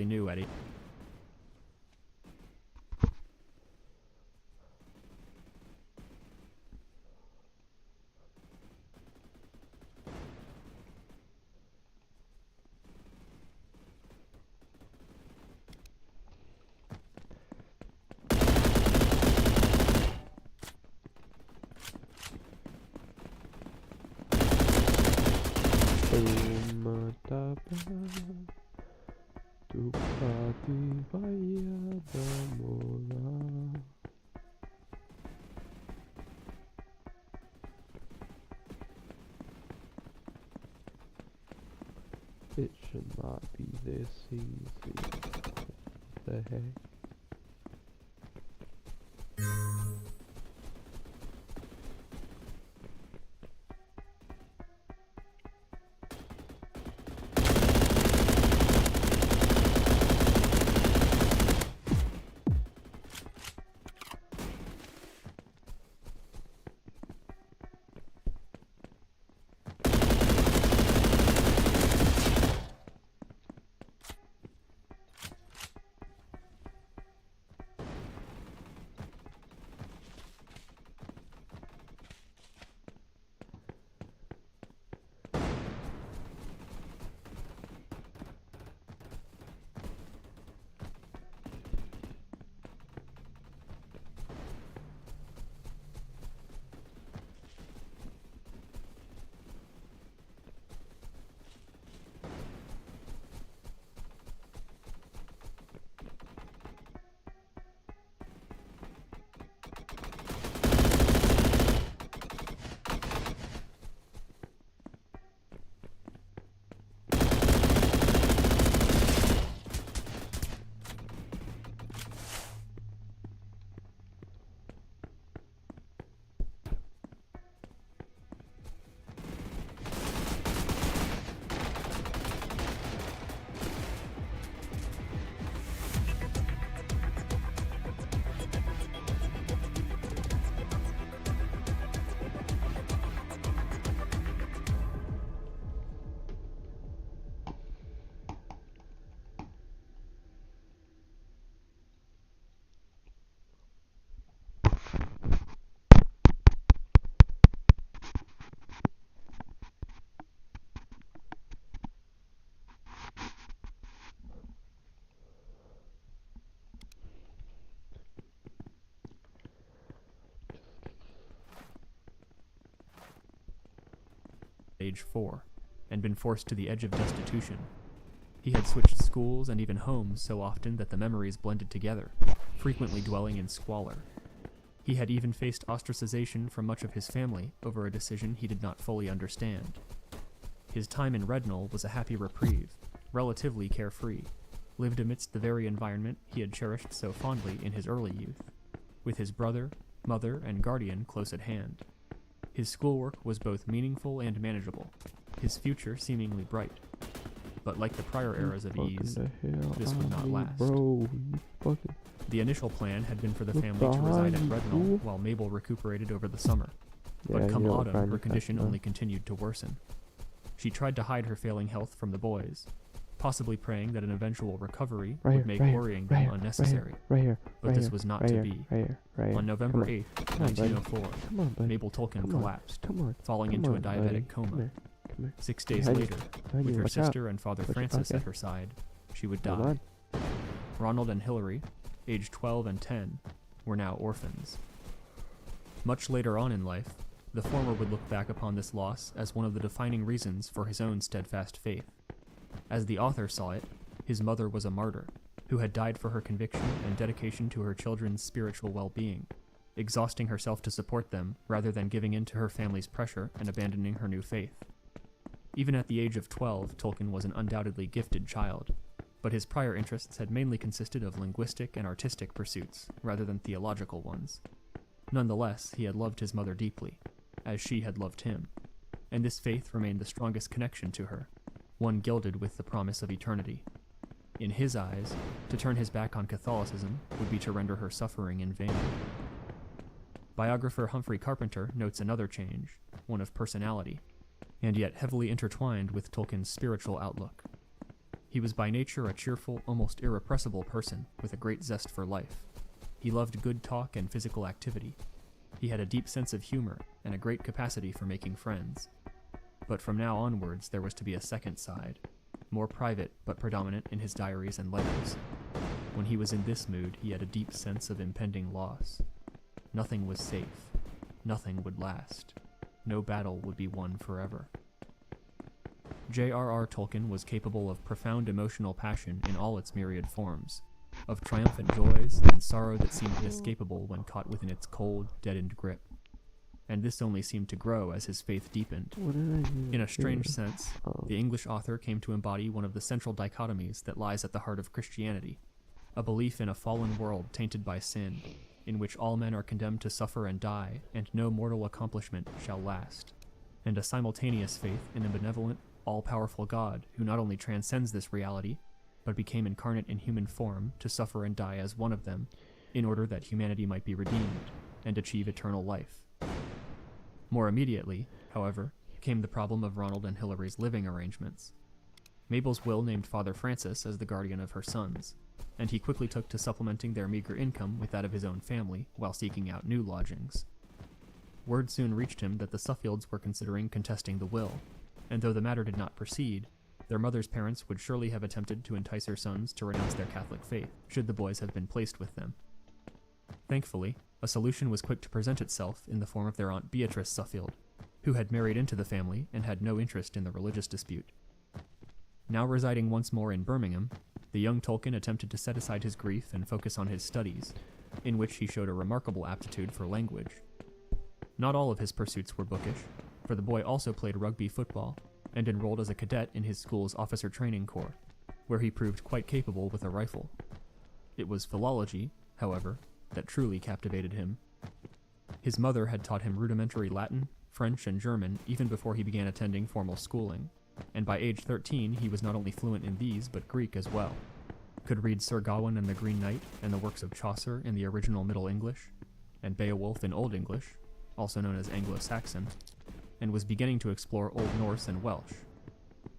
barely knew at It should not be this easy. What the heck? age 4, and been forced to the edge of destitution. He had switched schools and even homes so often that the memories blended together, frequently dwelling in squalor. He had even faced ostracization from much of his family over a decision he did not fully understand. His time in Rednall was a happy reprieve, relatively carefree, lived amidst the very environment he had cherished so fondly in his early youth, with his brother, mother, and guardian close at hand. His schoolwork was both meaningful and manageable, his future seemingly bright. But like the prior eras of ease, this would not last. The initial plan had been for the family to reside at Rednall while Mabel recuperated over the summer. But come autumn, her condition only continued to worsen. She tried to hide her failing health from the boys, possibly praying that an eventual recovery would make worrying them unnecessary. But this was not to be. On November 8th, 1904, Mabel Tolkien collapsed, falling into a diabetic coma. 6 days later, with her sister and Father Francis at her side, she would die. Ronald and Hilary, aged 12 and 10, were now orphans. Much later on in life, the former would look back upon this loss as one of the defining reasons for his own steadfast faith. As the author saw it, his mother was a martyr, who had died for her conviction and dedication to her children's spiritual well-being, exhausting herself to support them rather than giving in to her family's pressure and abandoning her new faith. Even at the age of 12, Tolkien was an undoubtedly gifted child, but his prior interests had mainly consisted of linguistic and artistic pursuits, rather than theological ones. Nonetheless, he had loved his mother deeply, as she had loved him, and this faith remained the strongest connection to her, one gilded with the promise of eternity. In his eyes, to turn his back on Catholicism would be to render her suffering in vain. Biographer Humphrey Carpenter notes another change, one of personality, and yet heavily intertwined with Tolkien's spiritual outlook. He was by nature a cheerful, almost irrepressible person with a great zest for life. He loved good talk and physical activity. He had a deep sense of humor and a great capacity for making friends. But from now onwards there was to be a second side, more private but predominant in his diaries and letters. When he was in this mood, he had a deep sense of impending loss. Nothing was safe. Nothing would last. No battle would be won forever. J.R.R. Tolkien was capable of profound emotional passion in all its myriad forms, of triumphant joys and sorrow that seemed inescapable when caught within its cold, deadened grip. And this only seemed to grow as his faith deepened. What did I do? In a strange sense, Oh. the English author came to embody one of the central dichotomies that lies at the heart of Christianity, a belief in a fallen world tainted by sin, in which all men are condemned to suffer and die, and no mortal accomplishment shall last, and a simultaneous faith in a benevolent, all-powerful God who not only transcends this reality, but became incarnate in human form to suffer and die as one of them, in order that humanity might be redeemed and achieve eternal life. More immediately, however, came the problem of Ronald and Hilary's living arrangements. Mabel's will named Father Francis as the guardian of her sons, and he quickly took to supplementing their meager income with that of his own family while seeking out new lodgings. Word soon reached him that the Suffields were considering contesting the will, and though the matter did not proceed, their mother's parents would surely have attempted to entice her sons to renounce their Catholic faith, should the boys have been placed with them. Thankfully, a solution was quick to present itself in the form of their Aunt Beatrice Suffield, who had married into the family and had no interest in the religious dispute. Now residing once more in Birmingham, the young Tolkien attempted to set aside his grief and focus on his studies, in which he showed a remarkable aptitude for language. Not all of his pursuits were bookish, for the boy also played rugby football and enrolled as a cadet in his school's officer training corps, where he proved quite capable with a rifle. It was philology, however, that truly captivated him. His mother had taught him rudimentary Latin, French, and German even before he began attending formal schooling, and by age 13 he was not only fluent in these but Greek as well, could read Sir Gawain and the Green Knight and the works of Chaucer in the original Middle English, and Beowulf in Old English, also known as Anglo-Saxon, and was beginning to explore Old Norse and Welsh.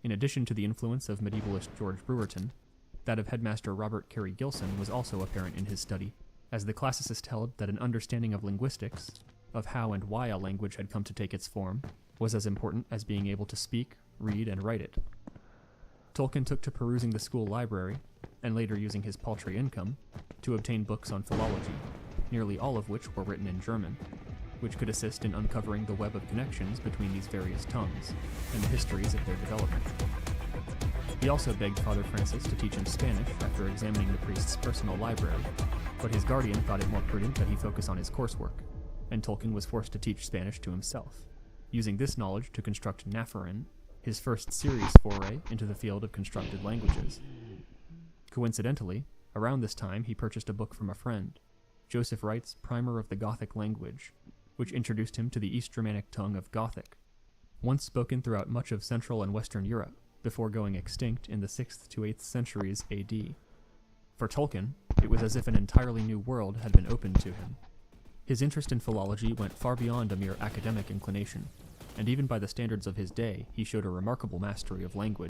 In addition to the influence of medievalist George Brewerton, that of headmaster Robert Carey Gilson was also apparent in his study, as the classicist held that an understanding of linguistics, of how and why a language had come to take its form, was as important as being able to speak, read, and write it. Tolkien took to perusing the school library, and later using his paltry income, to obtain books on philology, nearly all of which were written in German, which could assist in uncovering the web of connections between these various tongues, and the histories of their development. He also begged Father Francis to teach him Spanish after examining the priest's personal library, but his guardian thought it more prudent that he focus on his coursework, and Tolkien was forced to teach Spanish to himself, using this knowledge to construct Nafarin, his first serious foray into the field of constructed languages. Coincidentally, around this time he purchased a book from a friend, Joseph Wright's Primer of the Gothic Language, which introduced him to the East Germanic tongue of Gothic, once spoken throughout much of Central and Western Europe, before going extinct in the 6th to 8th centuries AD. For Tolkien, it was as if an entirely new world had been opened to him. His interest in philology went far beyond a mere academic inclination, and even by the standards of his day, he showed a remarkable mastery of language.